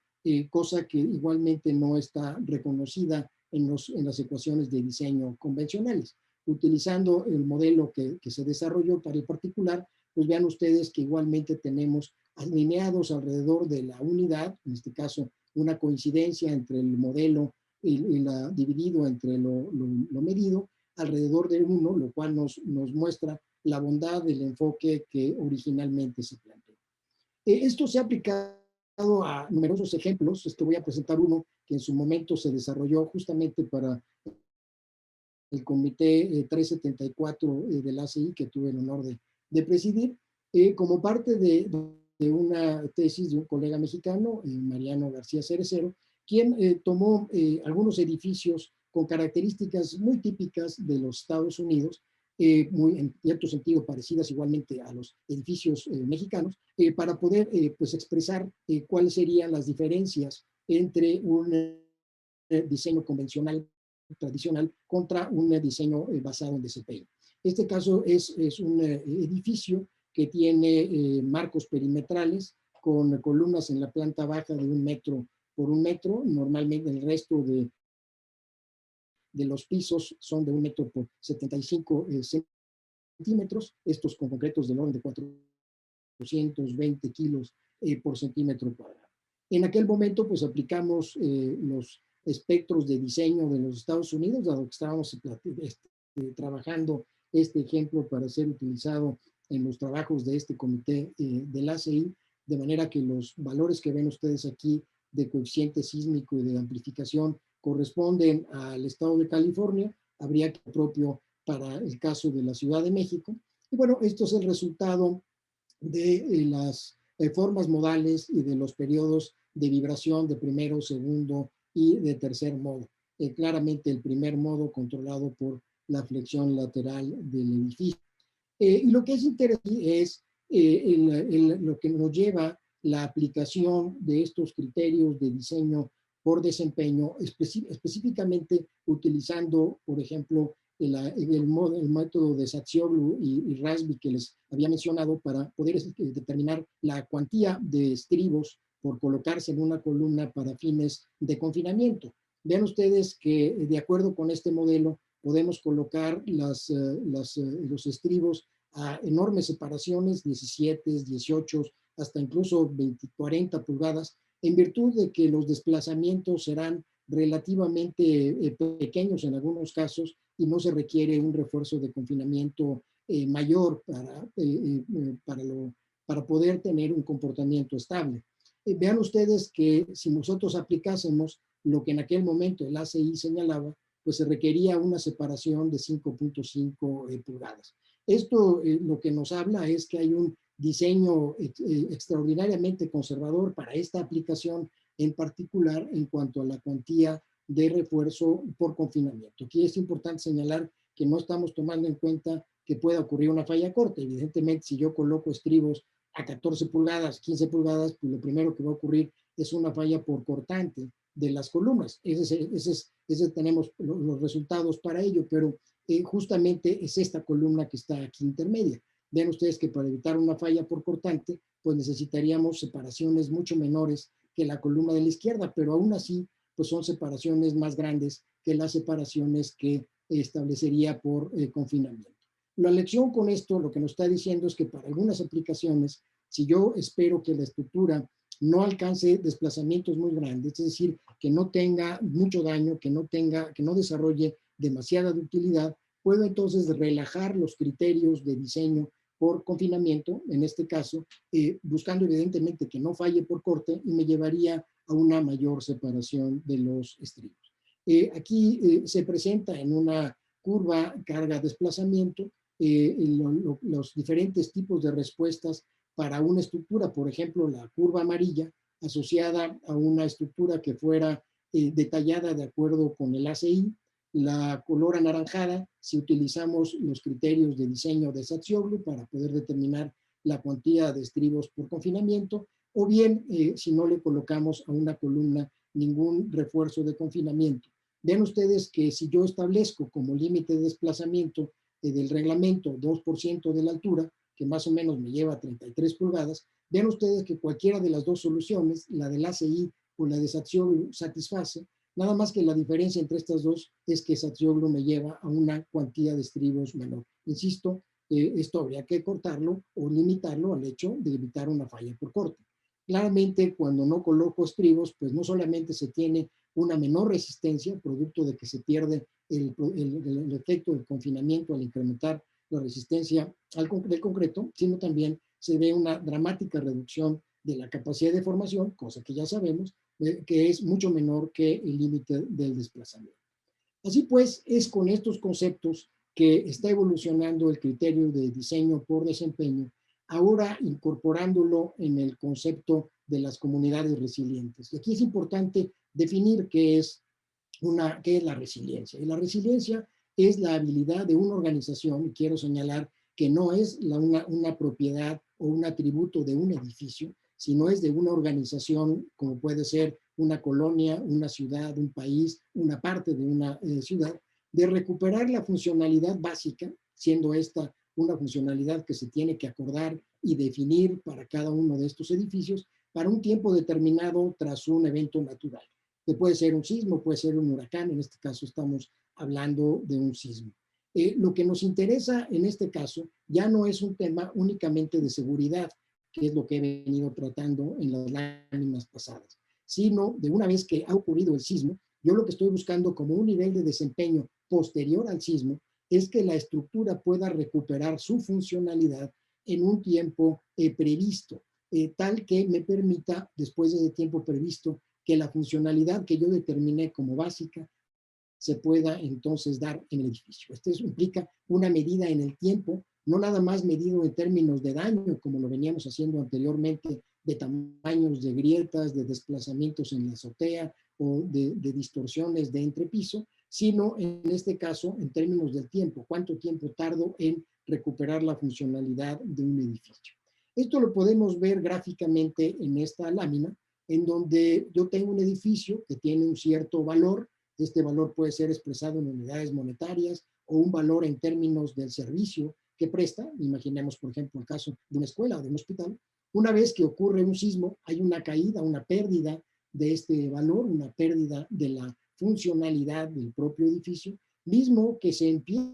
cosa que igualmente no está reconocida en las ecuaciones de diseño convencionales. utilizando el modelo que se desarrolló para el particular, pues vean ustedes que igualmente tenemos alineados alrededor de la unidad, en este caso una coincidencia entre el modelo dividido entre lo medido, alrededor de 1, lo cual nos muestra la bondad del enfoque que originalmente se planteó. Esto se ha aplicado a numerosos ejemplos. Voy a presentar uno que en su momento se desarrolló justamente para el Comité 374 del ACI, que tuve el honor de presidir, como parte de una tesis de un colega mexicano, Mariano García Cerecero, quien tomó algunos edificios con características muy típicas de los Estados Unidos, muy en cierto sentido parecidas igualmente a los edificios mexicanos, para poder pues expresar cuáles serían las diferencias entre un diseño convencional tradicional contra un diseño basado en desempeño. Este caso es un edificio que tiene marcos perimetrales con columnas en la planta baja de 1 metro por 1 metro. Normalmente el resto de los pisos son de 1 metro por 75 centímetros, estos con concretos del orden de 420 kilos por centímetro cuadrado. En aquel momento, pues aplicamos los espectros de diseño de los Estados Unidos, dado que estábamos trabajando este ejemplo para ser utilizado en los trabajos de este comité del ACI, de manera que los valores que ven ustedes aquí de coeficiente sísmico y de amplificación corresponden al estado de California, habría que propio para el caso de la Ciudad de México. Y bueno, esto es el resultado de las formas modales y de los periodos de vibración de primero, segundo y de tercer modo. Claramente el primer modo controlado por la flexión lateral del edificio. Y lo que es interesante es lo que nos lleva la aplicación de estos criterios de diseño por desempeño, específicamente utilizando, por ejemplo, el método de Saxioglu y Rasby que les había mencionado para poder determinar la cuantía de estribos por colocarse en una columna para fines de confinamiento. Vean ustedes que de acuerdo con este modelo podemos colocar los estribos a enormes separaciones, 17, 18, hasta incluso 20, 40 pulgadas, en virtud de que los desplazamientos serán relativamente pequeños en algunos casos y no se requiere un refuerzo de confinamiento mayor para poder tener un comportamiento estable. Vean ustedes que si nosotros aplicásemos lo que en aquel momento el ACI señalaba, pues se requería una separación de 5.5 pulgadas. Esto lo que nos habla es que hay un diseño extraordinariamente conservador para esta aplicación en particular en cuanto a la cuantía de refuerzo por confinamiento. Aquí es importante señalar que no estamos tomando en cuenta que pueda ocurrir una falla corta. Evidentemente, si yo coloco estribos a 14 pulgadas, 15 pulgadas, pues lo primero que va a ocurrir es una falla por cortante de las columnas. Ese tenemos los resultados para ello, pero justamente es esta columna que está aquí intermedia. Vean ustedes que para evitar una falla por cortante, pues necesitaríamos separaciones mucho menores que la columna de la izquierda, pero aún así, pues son separaciones más grandes que las separaciones que establecería por confinamiento. La lección con esto, lo que nos está diciendo es que para algunas aplicaciones, si yo espero que la estructura no alcance desplazamientos muy grandes, es decir, que no tenga mucho daño, que no desarrolle demasiada ductilidad, puedo entonces relajar los criterios de diseño por confinamiento, en este caso, buscando evidentemente que no falle por corte y me llevaría a una mayor separación de los estribos. Aquí se presenta en una curva carga-desplazamiento los diferentes tipos de respuestas para una estructura, por ejemplo, la curva amarilla asociada a una estructura que fuera detallada de acuerdo con el ACI, la color anaranjada si utilizamos los criterios de diseño de Saxioglu para poder determinar la cuantía de estribos por confinamiento, o bien si no le colocamos a una columna ningún refuerzo de confinamiento. Vean ustedes que si yo establezco como límite de desplazamiento del reglamento 2% de la altura, que más o menos me lleva a 33 pulgadas, vean ustedes que cualquiera de las dos soluciones, la del ACI o la de Saxioglu, satisface, Nada más que la diferencia entre estas dos es que Satrioglu me lleva a una cuantía de estribos menor. Insisto, esto habría que cortarlo o limitarlo al hecho de evitar una falla por corte. Claramente, cuando no coloco estribos, pues no solamente se tiene una menor resistencia, producto de que se pierde el efecto del confinamiento al incrementar la resistencia del concreto, sino también se ve una dramática reducción de la capacidad de formación, cosa que ya sabemos, que es mucho menor que el límite del desplazamiento. Así pues, es con estos conceptos que está evolucionando el criterio de diseño por desempeño, ahora incorporándolo en el concepto de las comunidades resilientes. Y aquí es importante definir qué es la resiliencia. Y la resiliencia es la habilidad de una organización, y quiero señalar que no es una propiedad o un atributo de un edificio, sino es de una organización, como puede ser una colonia, una ciudad, un país, una parte de una ciudad, de recuperar la funcionalidad básica, siendo esta una funcionalidad que se tiene que acordar y definir para cada uno de estos edificios para un tiempo determinado tras un evento natural, que puede ser un sismo, puede ser un huracán, en este caso estamos hablando de un sismo. Lo que nos interesa en este caso ya no es un tema únicamente de seguridad, que es lo que he venido tratando en las láminas pasadas, sino de una vez que ha ocurrido el sismo, yo lo que estoy buscando como un nivel de desempeño posterior al sismo es que la estructura pueda recuperar su funcionalidad en un tiempo previsto, tal que me permita, después de ese tiempo previsto, que la funcionalidad que yo determiné como básica se pueda entonces dar en el edificio. Esto implica una medida en el tiempo, no nada más medido en términos de daño, como lo veníamos haciendo anteriormente, de tamaños de grietas, de desplazamientos en la azotea o de distorsiones de entrepiso, sino en este caso en términos del tiempo, cuánto tiempo tardo en recuperar la funcionalidad de un edificio. Esto lo podemos ver gráficamente en esta lámina, en donde yo tengo un edificio que tiene un cierto valor. Este valor puede ser expresado en unidades monetarias o un valor en términos del servicio que presta. Imaginemos, por ejemplo, el caso de una escuela o de un hospital. Una vez que ocurre un sismo, hay una caída, una pérdida de este valor, una pérdida de la funcionalidad del propio edificio, mismo que se empieza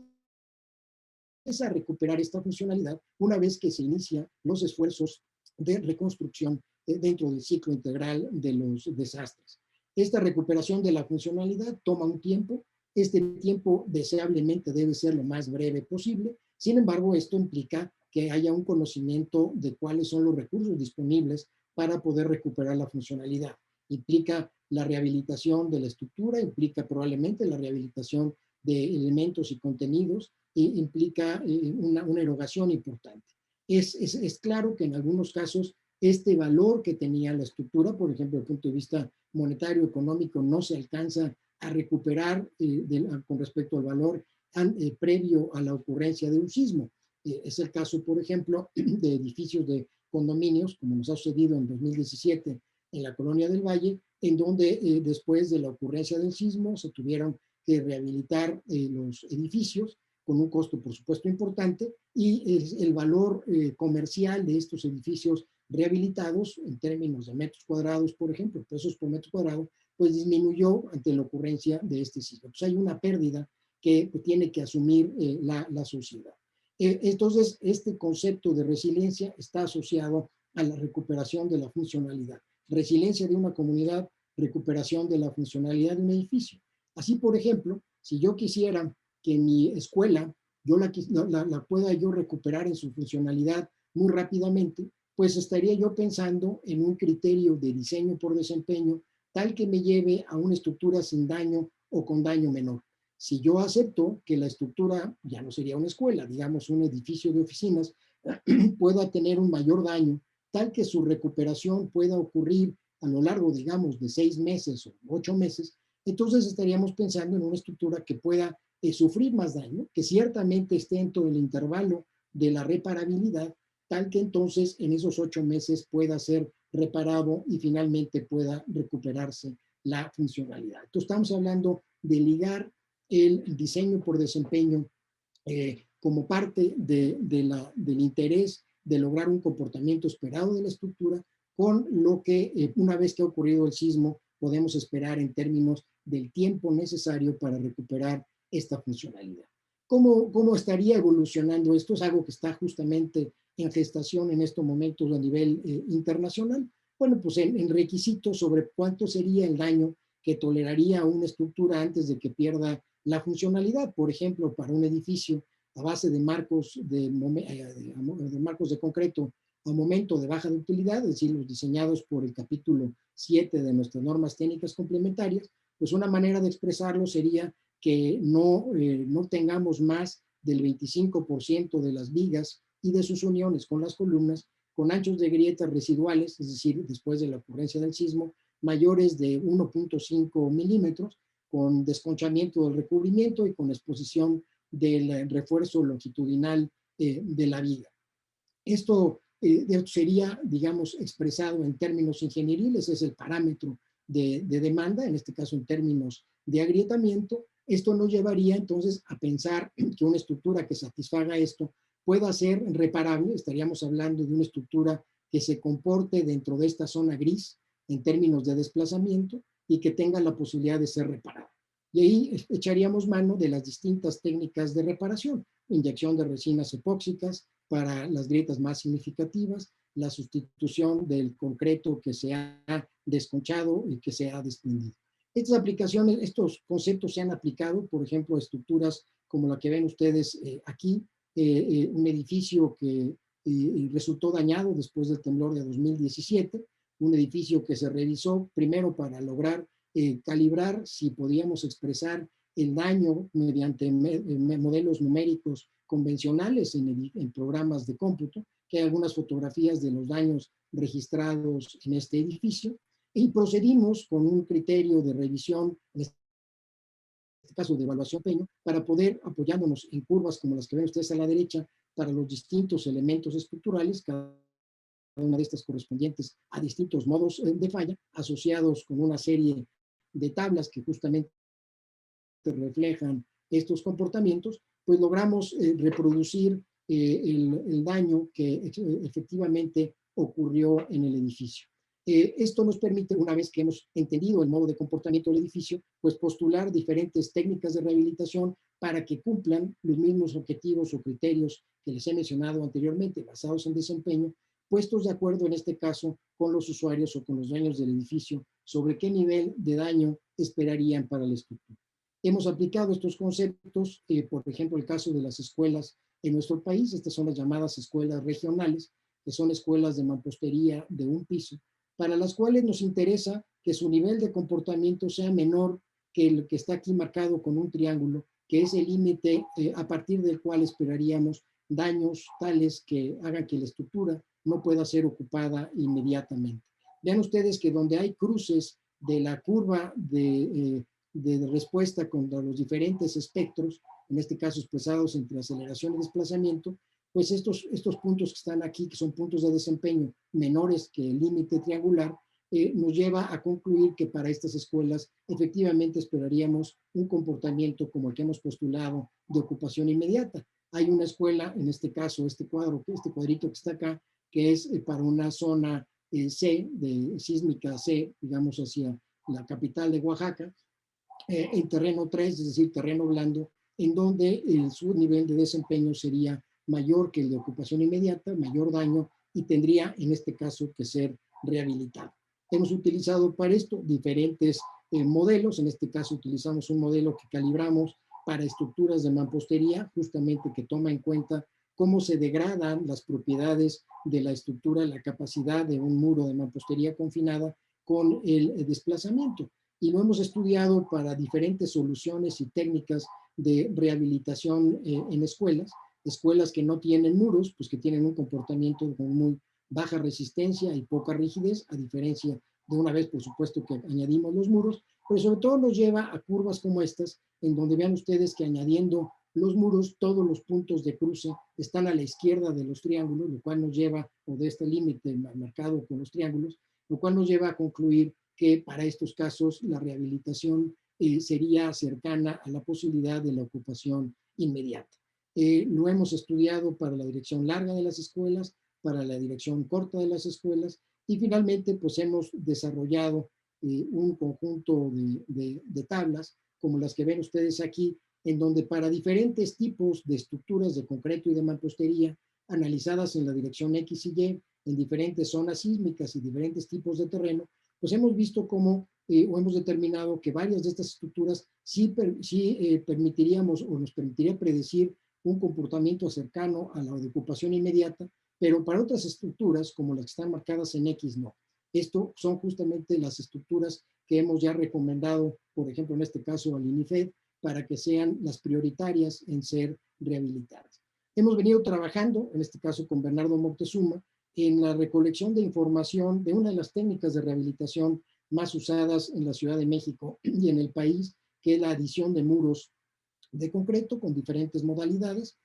a recuperar esta funcionalidad una vez que se inician los esfuerzos de reconstrucción dentro del ciclo integral de los desastres. Esta recuperación de la funcionalidad toma un tiempo. Este tiempo deseablemente debe ser lo más breve posible. Sin embargo, esto implica que haya un conocimiento de cuáles son los recursos disponibles para poder recuperar la funcionalidad. Implica la rehabilitación de la estructura, implica probablemente la rehabilitación de elementos y contenidos, e implica una erogación importante. Es claro que en algunos casos este valor que tenía la estructura, por ejemplo, desde el punto de vista monetario, económico, no se alcanza a recuperar con respecto al valor previo a la ocurrencia de un sismo. Es el caso, por ejemplo, de edificios de condominios, como nos ha sucedido en 2017 en la Colonia del Valle, en donde después de la ocurrencia del sismo se tuvieron que rehabilitar los edificios con un costo, por supuesto, importante, y el valor comercial de estos edificios rehabilitados en términos de metros cuadrados, por ejemplo, pesos por metro cuadrado, pues disminuyó ante la ocurrencia de este sismo. Pues hay una pérdida que tiene que asumir la sociedad. Entonces, este concepto de resiliencia está asociado a la recuperación de la funcionalidad. Resiliencia de una comunidad, recuperación de la funcionalidad de un edificio. Así, por ejemplo, si yo quisiera que mi escuela la pueda yo recuperar en su funcionalidad muy rápidamente, pues estaría yo pensando en un criterio de diseño por desempeño tal que me lleve a una estructura sin daño o con daño menor. Si yo acepto que la estructura ya no sería una escuela, digamos un edificio de oficinas, pueda tener un mayor daño, tal que su recuperación pueda ocurrir a lo largo, digamos, de 6 meses o 8 meses, entonces estaríamos pensando en una estructura que pueda sufrir más daño, que ciertamente esté dentro del intervalo de la reparabilidad, tal que entonces en esos 8 meses pueda ser reparado y finalmente pueda recuperarse la funcionalidad. Entonces estamos hablando de ligar el diseño por desempeño como parte del interés de lograr un comportamiento esperado de la estructura con lo que una vez que ha ocurrido el sismo podemos esperar en términos del tiempo necesario para recuperar esta funcionalidad. ¿Cómo estaría evolucionando esto? Es algo que está justamente en gestación en estos momentos a nivel internacional. Bueno, pues en requisitos sobre cuánto sería el daño que toleraría una estructura antes de que pierda la funcionalidad. Por ejemplo, para un edificio a base de marcos de concreto a momento de baja de utilidad, es decir, los diseñados por el capítulo 7 de nuestras normas técnicas complementarias, pues una manera de expresarlo sería que no tengamos más del 25% de las vigas y de sus uniones con las columnas con anchos de grietas residuales, es decir, después de la ocurrencia del sismo, mayores de 1.5 milímetros, con desconchamiento del recubrimiento y con exposición del refuerzo longitudinal de la viga. Esto sería, digamos, expresado en términos ingenieriles, es el parámetro de demanda, en este caso en términos de agrietamiento. Esto nos llevaría entonces a pensar que una estructura que satisfaga esto pueda ser reparable. Estaríamos hablando de una estructura que se comporte dentro de esta zona gris en términos de desplazamiento y que tenga la posibilidad de ser reparada. Y ahí echaríamos mano de las distintas técnicas de reparación, inyección de resinas epóxicas para las grietas más significativas, la sustitución del concreto que se ha desconchado y que se ha desprendido. Estas aplicaciones, estos conceptos se han aplicado, por ejemplo, a estructuras como la que ven ustedes aquí, un edificio que resultó dañado después del temblor de 2017, un edificio que se revisó primero para lograr calibrar si podíamos expresar el daño mediante modelos numéricos convencionales en programas de cómputo, que hay algunas fotografías de los daños registrados en este edificio, y procedimos con un criterio de revisión, en este caso de evaluación peño, para poder, apoyándonos en curvas como las que ven ustedes a la derecha, para los distintos elementos estructurales, cada una de estas correspondientes a distintos modos de falla, asociados con una serie de tablas que justamente reflejan estos comportamientos, pues logramos reproducir el daño que efectivamente ocurrió en el edificio. Esto nos permite, una vez que hemos entendido el modo de comportamiento del edificio, pues postular diferentes técnicas de rehabilitación para que cumplan los mismos objetivos o criterios que les he mencionado anteriormente, basados en desempeño, puestos de acuerdo en este caso con los usuarios o con los dueños del edificio sobre qué nivel de daño esperarían para la estructura. Hemos aplicado estos conceptos, por ejemplo, el caso de las escuelas en nuestro país. Estas son las llamadas escuelas regionales, que son escuelas de mampostería de un piso, para las cuales nos interesa que su nivel de comportamiento sea menor que el que está aquí marcado con un triángulo, que es el límite a partir del cual esperaríamos daños tales que hagan que la estructura no pueda ser ocupada inmediatamente. Vean ustedes que donde hay cruces de la curva de respuesta contra los diferentes espectros, en este caso expresados entre aceleración y desplazamiento, pues estos puntos que están aquí, que son puntos de desempeño menores que el límite triangular, nos lleva a concluir que para estas escuelas efectivamente esperaríamos un comportamiento como el que hemos postulado de ocupación inmediata. Hay una escuela, en este caso, este cuadrito que está acá, que es para una zona C, de sísmica C, digamos hacia la capital de Oaxaca, en terreno 3, es decir, terreno blando, en donde su nivel de desempeño sería mayor que el de ocupación inmediata, mayor daño, y tendría en este caso que ser rehabilitado. Hemos utilizado para esto diferentes modelos. En este caso utilizamos un modelo que calibramos para estructuras de mampostería, justamente que toma en cuenta cómo se degradan las propiedades de la estructura, la capacidad de un muro de mampostería confinada con el desplazamiento. Y lo hemos estudiado para diferentes soluciones y técnicas de rehabilitación en escuelas que no tienen muros, pues que tienen un comportamiento con muy baja resistencia y poca rigidez, a diferencia de una vez, por supuesto, que añadimos los muros, pero sobre todo nos lleva a curvas como estas, en donde vean ustedes que añadiendo los muros, todos los puntos de cruce están a la izquierda de los triángulos, lo cual nos lleva, o de este límite marcado con los triángulos, lo cual nos lleva a concluir que para estos casos la rehabilitación sería cercana a la posibilidad de la ocupación inmediata. Lo hemos estudiado para la dirección larga de las escuelas, para la dirección corta de las escuelas, y finalmente pues hemos desarrollado un conjunto de tablas, como las que ven ustedes aquí, en donde para diferentes tipos de estructuras de concreto y de mampostería, analizadas en la dirección X y Y, en diferentes zonas sísmicas y diferentes tipos de terreno, pues hemos visto cómo, o hemos determinado que varias de estas estructuras sí permitiríamos o nos permitiría predecir un comportamiento cercano a la de ocupación inmediata, pero para otras estructuras, como las que están marcadas en X, no. Esto son justamente las estructuras que hemos ya recomendado, por ejemplo, en este caso al INIFED, para que sean las prioritarias en ser rehabilitadas. Hemos venido trabajando, en este caso con Bernardo Moctezuma, en la recolección de información de una de las técnicas de rehabilitación más usadas en la Ciudad de México y en el país, que es la adición de muros de concreto con diferentes modalidades,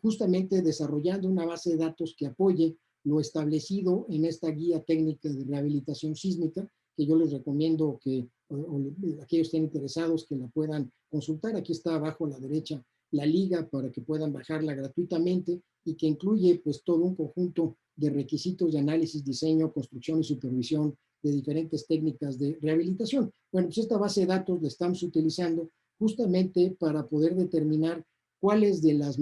justamente desarrollando una base de datos que apoye lo establecido en esta guía técnica de rehabilitación sísmica, que yo les recomiendo que aquellos estén interesados que la puedan consultar. Aquí está abajo a la derecha la liga para que puedan bajarla gratuitamente y que incluye pues todo un conjunto de requisitos de análisis, diseño, construcción y supervisión de diferentes técnicas de rehabilitación. Bueno, pues esta base de datos la estamos utilizando justamente para poder determinar cuáles de las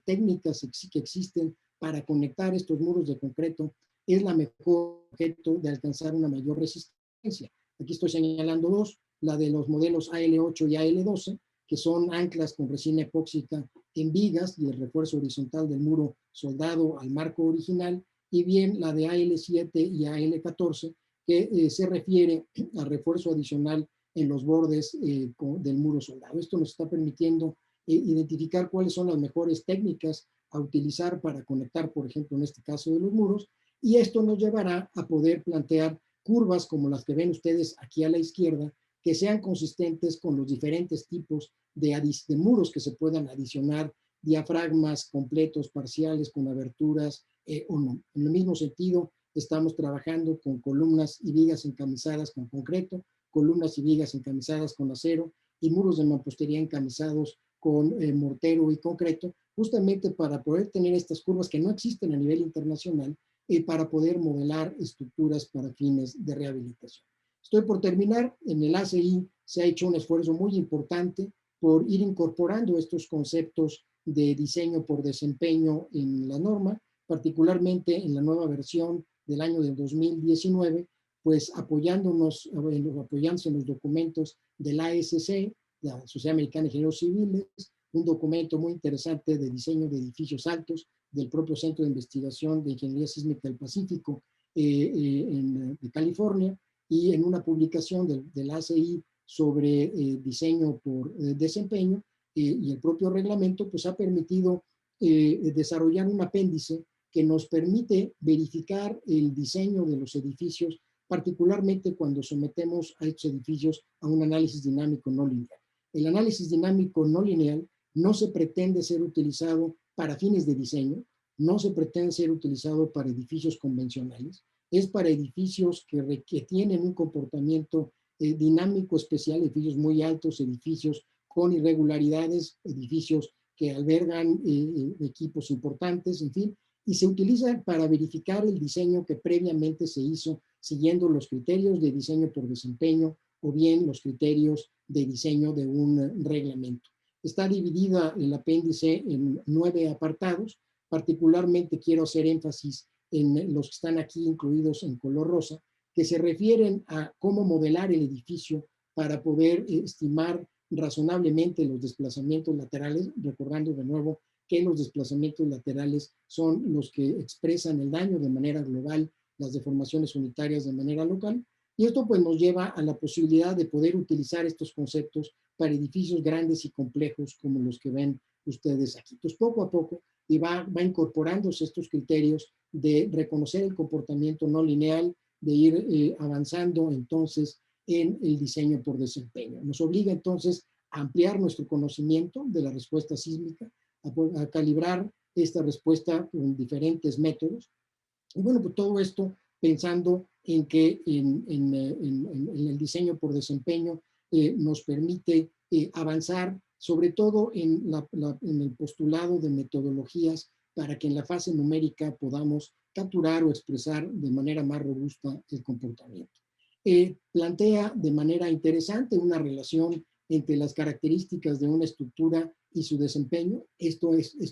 técnicas que existen para conectar estos muros de concreto es la mejor objeto de alcanzar una mayor resistencia. Aquí estoy señalando dos, la de los modelos AL8 y AL12, que son anclas con resina epóxica en vigas y el refuerzo horizontal del muro soldado al marco original, y bien la de AL7 y AL14, que se refiere a refuerzo adicional en los bordes del muro soldado. Esto nos está permitiendo identificar cuáles son las mejores técnicas a utilizar para conectar, por ejemplo, en este caso de los muros, y esto nos llevará a poder plantear curvas como las que ven ustedes aquí a la izquierda, que sean consistentes con los diferentes tipos de muros que se puedan adicionar, diafragmas completos, parciales, con aberturas o no. En el mismo sentido, estamos trabajando con columnas y vigas encamisadas con concreto, columnas y vigas encamisadas con acero y muros de mampostería encamisados con mortero y concreto, justamente para poder tener estas curvas que no existen a nivel internacional y para poder modelar estructuras para fines de rehabilitación. Estoy por terminar. En el ACI se ha hecho un esfuerzo muy importante por ir incorporando estos conceptos de diseño por desempeño en la norma, particularmente en la nueva versión del año del 2019, pues apoyándose en los documentos de la ASC, la Sociedad Americana de Ingenieros Civiles, un documento muy interesante de diseño de edificios altos del propio Centro de Investigación de Ingeniería Sísmica del Pacífico de California, y en una publicación del ACI sobre diseño por desempeño y el propio reglamento, pues ha permitido desarrollar un apéndice que nos permite verificar el diseño de los edificios, particularmente cuando sometemos a estos edificios a un análisis dinámico no lineal. El análisis dinámico no lineal no se pretende ser utilizado para fines de diseño, no se pretende ser utilizado para edificios convencionales, es para edificios que tienen un comportamiento dinámico especial, edificios muy altos, edificios con irregularidades, edificios que albergan equipos importantes, en fin, y se utiliza para verificar el diseño que previamente se hizo siguiendo los criterios de diseño por desempeño o bien los criterios de diseño de un reglamento. Está dividida el apéndice en 9 apartados. Particularmente quiero hacer énfasis en los que están aquí incluidos en color rosa, que se refieren a cómo modelar el edificio para poder estimar razonablemente los desplazamientos laterales, recordando de nuevo que los desplazamientos laterales son los que expresan el daño de manera global, las deformaciones unitarias de manera local, y esto pues nos lleva a la posibilidad de poder utilizar estos conceptos para edificios grandes y complejos como los que ven ustedes aquí. Entonces, poco a poco, y va incorporándose estos criterios de reconocer el comportamiento no lineal, de ir avanzando entonces en el diseño por desempeño. Nos obliga entonces a ampliar nuestro conocimiento de la respuesta sísmica, a calibrar esta respuesta con diferentes métodos. Y bueno, pues todo esto pensando en que en el diseño por desempeño nos permite avanzar sobre todo en el postulado de metodologías para que en la fase numérica podamos capturar o expresar de manera más robusta el comportamiento. plantea de manera interesante una relación entre las características de una estructura y su desempeño. Esto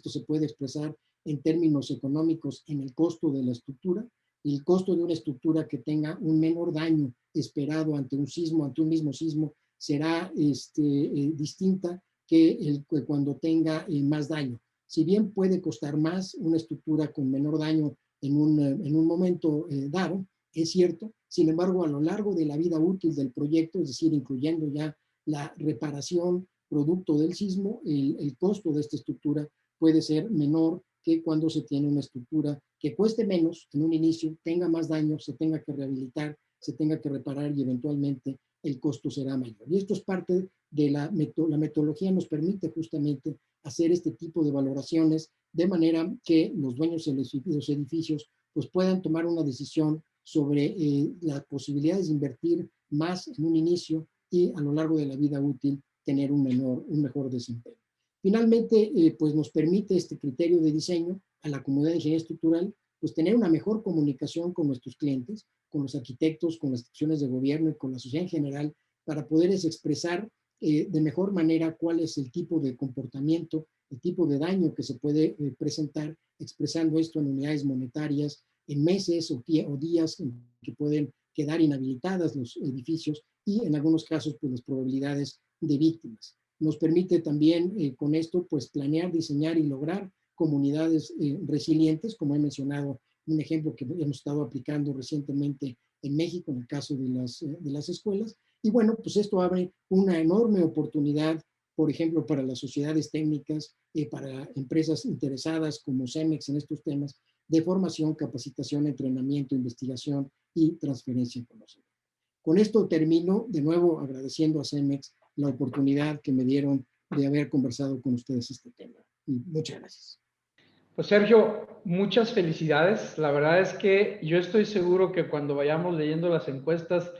se puede expresar en términos económicos en el costo de la estructura. El costo de una estructura que tenga un menor daño esperado ante un sismo, ante un mismo sismo, será distinta que cuando tenga más daño. Si bien puede costar más una estructura con menor daño en un momento dado, es cierto. Sin embargo, a lo largo de la vida útil del proyecto, es decir, incluyendo ya la reparación producto del sismo, el costo de esta estructura puede ser menor que cuando se tiene una estructura que cueste menos en un inicio, tenga más daño, se tenga que rehabilitar, se tenga que reparar y eventualmente el costo será mayor. Y esto es parte de la metodología, nos permite justamente hacer este tipo de valoraciones de manera que los dueños de los edificios pues puedan tomar una decisión sobre las posibilidades de invertir más en un inicio y a lo largo de la vida útil tener un mejor desempeño. Finalmente, pues nos permite este criterio de diseño a la comunidad de ingeniería estructural, pues tener una mejor comunicación con nuestros clientes, con los arquitectos, con las instituciones de gobierno y con la sociedad en general, para poderles expresar de mejor manera cuál es el tipo de comportamiento, el tipo de daño que se puede presentar, expresando esto en unidades monetarias, en meses o días en que pueden quedar inhabilitadas los edificios y en algunos casos pues las probabilidades de víctimas. Nos permite también con esto pues planear, diseñar y lograr comunidades resilientes, como he mencionado, un ejemplo que hemos estado aplicando recientemente en México en el caso de las escuelas. Y bueno, pues esto abre una enorme oportunidad, por ejemplo, para las sociedades técnicas, para empresas interesadas como CEMEX en estos temas, de formación, capacitación, entrenamiento, investigación y transferencia de conocimiento. Con esto termino, de nuevo agradeciendo a CEMEX la oportunidad que me dieron de haber conversado con ustedes este tema. Y muchas gracias. Pues Sergio, muchas felicidades. La verdad es que yo estoy seguro que cuando vayamos leyendo las encuestas,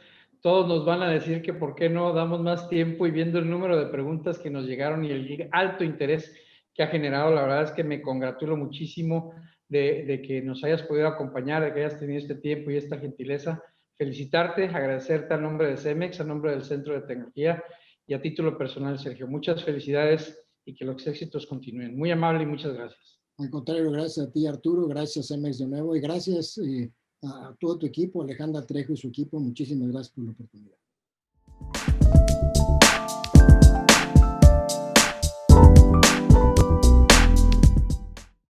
todos nos van a decir que por qué no damos más tiempo, y viendo el número de preguntas que nos llegaron y el alto interés que ha generado, la verdad es que me congratulo muchísimo de que nos hayas podido acompañar, de que hayas tenido este tiempo y esta gentileza. Felicitarte, agradecerte a nombre de CEMEX, a nombre del Centro de Tecnología y a título personal, Sergio. Muchas felicidades y que los éxitos continúen. Muy amable y muchas gracias. Al contrario, gracias a ti, Arturo, gracias CEMEX de nuevo y gracias a todo tu equipo, Alejandra Trejo y su equipo. Muchísimas gracias por la oportunidad.